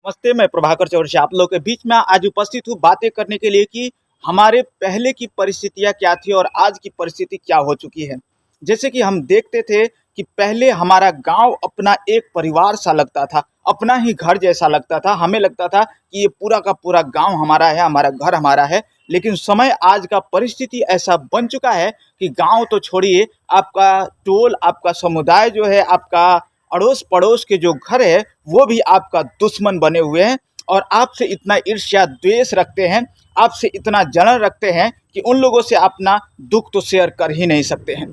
नमस्ते, मैं प्रभाकर चौरसिया आप लोगों के बीच में आज उपस्थित हूँ बातें करने के लिए कि हमारे पहले की परिस्थितियाँ क्या थी और आज की परिस्थिति क्या हो चुकी है। जैसे कि हम देखते थे कि पहले हमारा गांव अपना एक परिवार सा लगता था, अपना ही घर जैसा लगता था। हमें लगता था कि ये पूरा का पूरा गांव हमारा है, हमारा घर हमारा है। लेकिन समय आज का परिस्थिति ऐसा बन चुका है कि गांव तो छोड़िए, आपका टोल, आपका समुदाय जो है, आपका अड़ोस पड़ोस के जो घर है वो भी आपका दुश्मन बने हुए हैं और आपसे इतना ईर्ष्या द्वेष रखते हैं, आपसे इतना जलन रखते हैं कि उन लोगों से अपना दुख तो शेयर कर ही नहीं सकते हैं।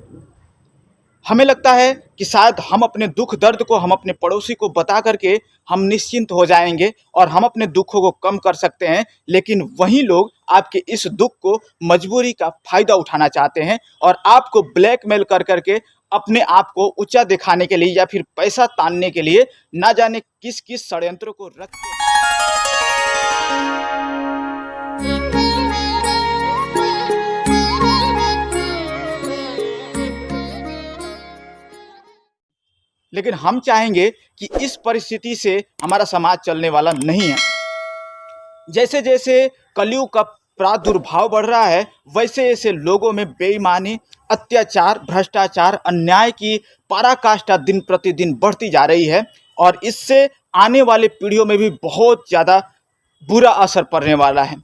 हमें लगता है कि शायद हम अपने दुख दर्द को हम अपने पड़ोसी को बता करके हम निश्चिंत हो जाएंगे और हम अपने दुखों को कम कर सकते हैं, लेकिन वही लोग आपके इस दुख को मजबूरी का फायदा उठाना चाहते हैं और आपको ब्लैकमेल कर करके अपने आप को ऊंचा दिखाने के लिए या फिर पैसा तानने के लिए ना जाने किस किस षड्यंत्रों को रखते हैं। लेकिन हम चाहेंगे कि इस परिस्थिति से हमारा समाज चलने वाला नहीं है। जैसे जैसे कलयुग का प्रादुर्भाव बढ़ रहा है, वैसे वैसे लोगों में बेईमानी, अत्याचार, भ्रष्टाचार, अन्याय की पराकाष्ठा दिन प्रतिदिन बढ़ती जा रही है और इससे आने वाले पीढ़ियों में भी बहुत ज़्यादा बुरा असर पड़ने वाला है।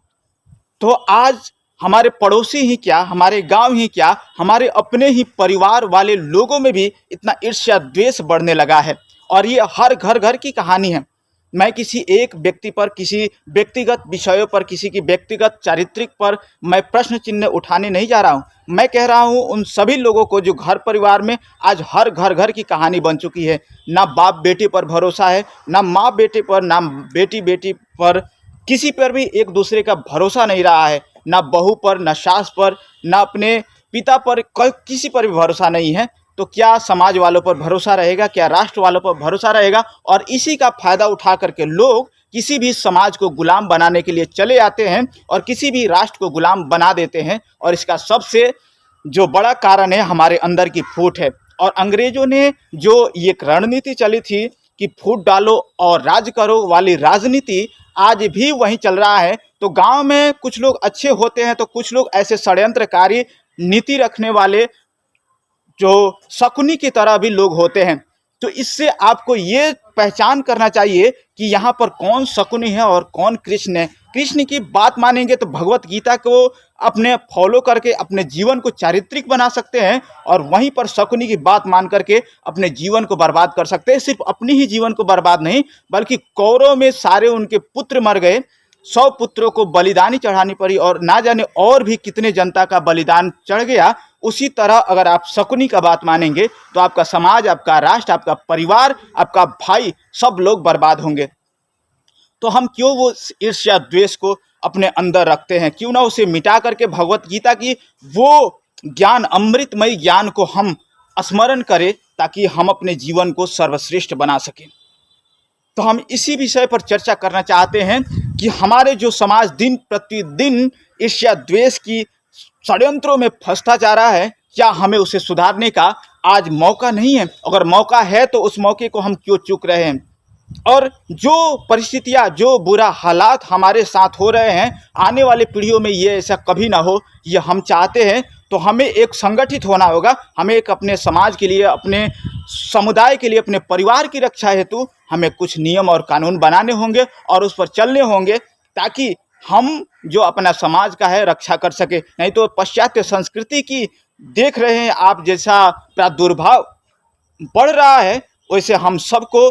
तो आज हमारे पड़ोसी ही क्या, हमारे गांव ही क्या, हमारे अपने ही परिवार वाले लोगों में भी इतना ईर्ष्या द्वेष बढ़ने लगा है और ये हर घर घर की कहानी है। मैं किसी एक व्यक्ति पर, किसी व्यक्तिगत विषयों पर, किसी की व्यक्तिगत चारित्रिक पर मैं प्रश्न चिन्ह उठाने नहीं जा रहा हूँ। मैं कह रहा हूँ उन सभी लोगों को जो घर परिवार में आज हर घर घर की कहानी बन चुकी है। ना बाप बेटे पर भरोसा है, ना माँ बेटे पर, ना बेटी बेटी पर, किसी पर भी एक दूसरे का भरोसा नहीं रहा है। ना बहू पर, ना सास पर, ना अपने पिता पर, किसी पर भी भरोसा नहीं है। तो क्या समाज वालों पर भरोसा रहेगा, क्या राष्ट्र वालों पर भरोसा रहेगा? और इसी का फायदा उठा करके लोग किसी भी समाज को गुलाम बनाने के लिए चले आते हैं और किसी भी राष्ट्र को गुलाम बना देते हैं। और इसका सबसे जो बड़ा कारण है हमारे अंदर की फूट है। और अंग्रेजों ने जो एक रणनीति चली थी कि फूट डालो और राज करो वाली राजनीति, आज भी वही चल रहा है। तो गांव में कुछ लोग अच्छे होते हैं तो कुछ लोग ऐसे षड्यंत्रकारी नीति रखने वाले जो शकुनी की तरह भी लोग होते हैं। तो इससे आपको ये पहचान करना चाहिए कि यहाँ पर कौन शकुनी है और कौन कृष्ण है। कृष्ण की बात मानेंगे तो भगवत गीता को अपने फॉलो करके अपने जीवन को चारित्रिक बना सकते हैं और वहीं पर शकुनी की बात मान करके अपने जीवन को बर्बाद कर सकते हैं। सिर्फ अपनी ही जीवन को बर्बाद नहीं, बल्कि कौरव में सारे उनके पुत्र मर गए, 100 पुत्रों को बलिदानी चढ़ानी पड़ी और ना जाने और भी कितने जनता का बलिदान चढ़ गया। उसी तरह अगर आप शकुनी का बात मानेंगे तो आपका समाज, आपका राष्ट्र, आपका परिवार, आपका भाई, सब लोग बर्बाद होंगे। तो हम क्यों वो ईर्ष्या द्वेष को अपने अंदर रखते हैं? क्यों ना उसे मिटा करके भगवत गीता की वो ज्ञान, अमृतमय ज्ञान को हम स्मरण करें ताकि हम अपने जीवन को सर्वश्रेष्ठ बना सकें। तो हम इसी विषय पर चर्चा करना चाहते हैं कि हमारे जो समाज दिन प्रतिदिन ईर्ष्या द्वेष की षड्यंत्रों में फंसता जा रहा है, क्या हमें उसे सुधारने का आज मौका नहीं है? अगर मौका है तो उस मौके को हम क्यों चूक रहे हैं? और जो परिस्थितियां, जो बुरा हालात हमारे साथ हो रहे हैं, आने वाली पीढ़ियों में ये ऐसा कभी ना हो, ये हम चाहते हैं। तो हमें एक संगठित होना होगा। हमें एक अपने समाज के लिए, अपने समुदाय के लिए, अपने परिवार की रक्षा हेतु हमें कुछ नियम और कानून बनाने होंगे और उस पर चलने होंगे ताकि हम जो अपना समाज का है रक्षा कर सके। नहीं तो पाश्चात्य संस्कृति की देख रहे हैं आप, जैसा प्रादुर्भाव बढ़ रहा है वैसे हम सबको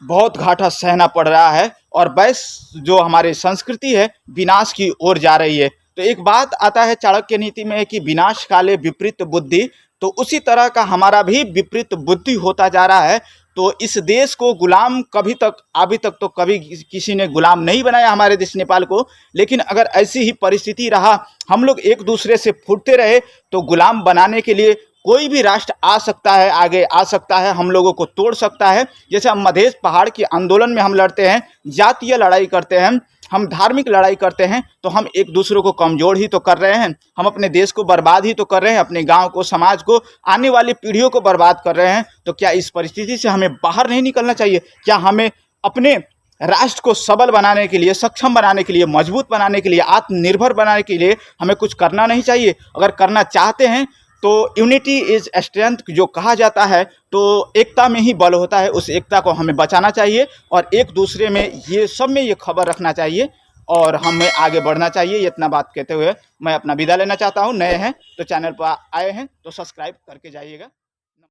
बहुत घाटा सहना पड़ रहा है और बस जो हमारी संस्कृति है विनाश की ओर जा रही है। तो एक बात आता है चाणक्य नीति में कि विनाश काले विपरीत बुद्धि, तो उसी तरह का हमारा भी विपरीत बुद्धि होता जा रहा है। तो इस देश को गुलाम अभी तक तो कभी किसी ने गुलाम नहीं बनाया हमारे देश नेपाल को। लेकिन अगर ऐसी ही परिस्थिति रहा, हम लोग एक दूसरे से फूटते रहे, तो गुलाम बनाने के लिए कोई भी राष्ट्र आ सकता है, आगे आ सकता है, हम लोगों को तोड़ सकता है। जैसे हम मधेश पहाड़ के आंदोलन में हम लड़ते हैं, जातीय लड़ाई करते हैं, हम धार्मिक लड़ाई करते हैं, तो हम एक दूसरे को कमजोर ही तो कर रहे हैं, हम अपने देश को बर्बाद ही तो कर रहे हैं, अपने गांव को, समाज को, आने वाली पीढ़ियों को बर्बाद कर रहे हैं। तो क्या इस परिस्थिति से हमें बाहर नहीं निकलना चाहिए? क्या हमें अपने राष्ट्र को सबल बनाने के लिए, सक्षम बनाने के लिए, मजबूत बनाने के लिए, आत्मनिर्भर बनाने के लिए हमें कुछ करना नहीं चाहिए? अगर करना चाहते हैं तो यूनिटी इज स्ट्रेंथ जो कहा जाता है, तो एकता में ही बल होता है। उस एकता को हमें बचाना चाहिए और एक दूसरे में ये सब में ये खबर रखना चाहिए और हमें आगे बढ़ना चाहिए। ये इतना बात कहते हुए मैं अपना विदा लेना चाहता हूँ। नए हैं तो चैनल पर आए हैं तो सब्सक्राइब करके जाइएगा।